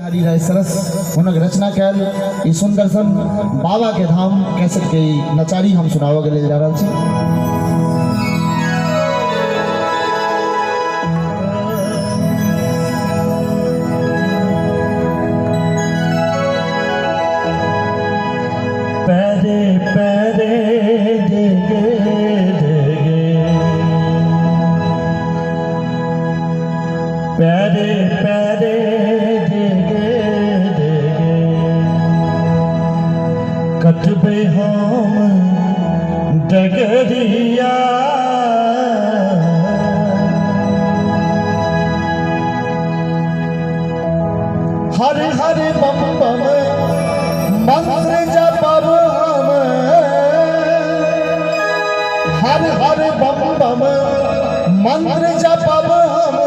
हरिराय सरस उनक रचना कैल ई सुंदर सन बाबा के धाम कैसेट के नचारी हम सुनावे के जा रहल छी। पैरे पैरे देगे पैरे पैरे कटबे हम डगरिया हर हर बम बम मंत्र जपब हम हर हर बम बम मंत्र जपब हम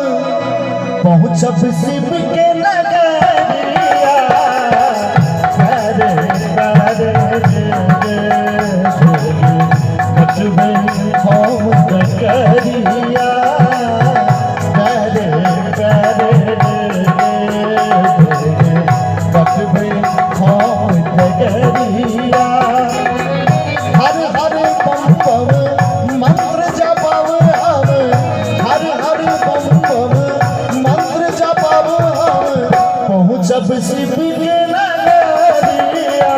पहुँचब शिव के नगरिया। कटबे हम डगरिया कटबे हम डगरिया हर हर बम बम मंत्र जपब हम हर हर बम बम मंत्र जपब हम पहुँचब शिव के नगरिया।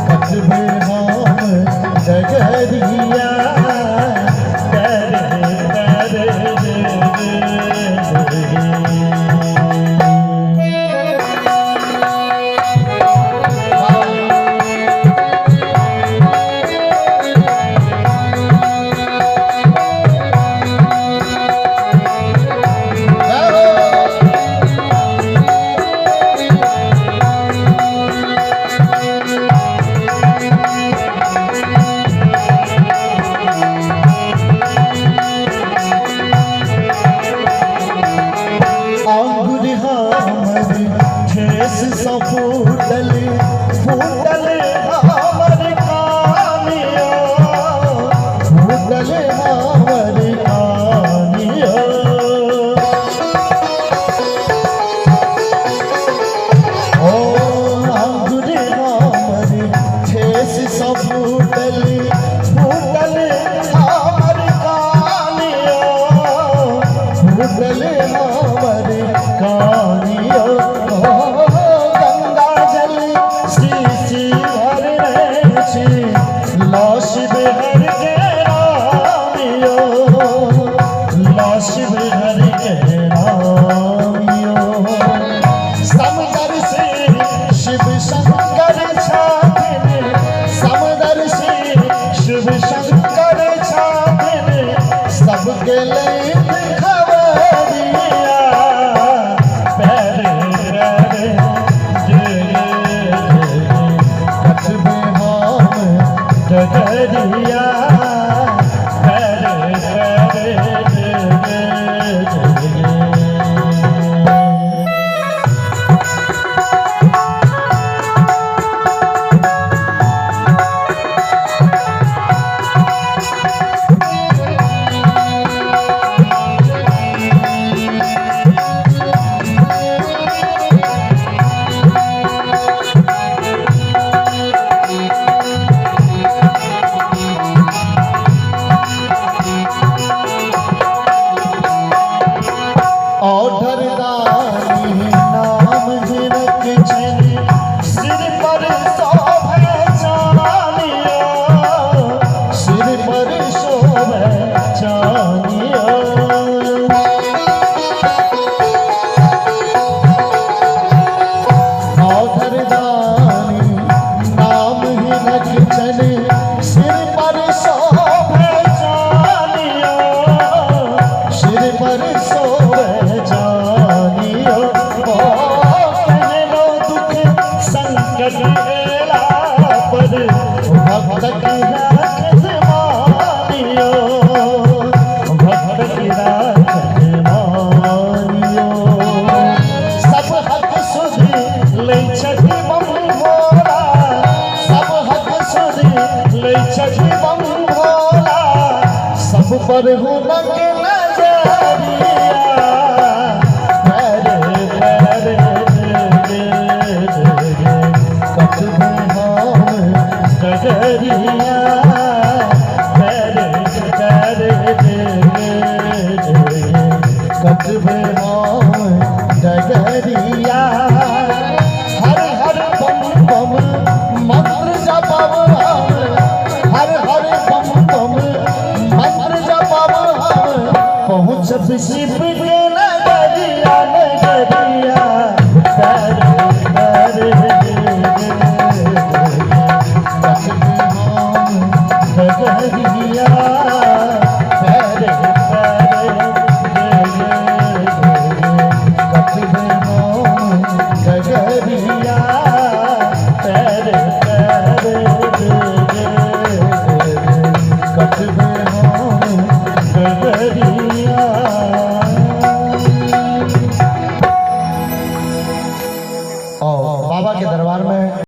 कटबे हम डगरिया फूटल फूटल हमर कानिया फूटल हमर कानिया ओ अंगुर हमर ठेस सब फूटल फूटल हमर कानिया फूटल हमर कानिया। लाश बिहर के रामियो लाश बिहर के रामियो समदर से शिव शंकर छाथिन समदर से शिव शंकर छाथिन सबके लैत खबरिया। पैरे पैरे कटबे हम डगरिया कटबे हम डगरिया हर हर बम बम मंत्र जपब हम, हर हर बम बम मंत्र जपब हम, पहुँचब शिव के नगरिया नगरिया कर डगरिया और बाबा के दरबार में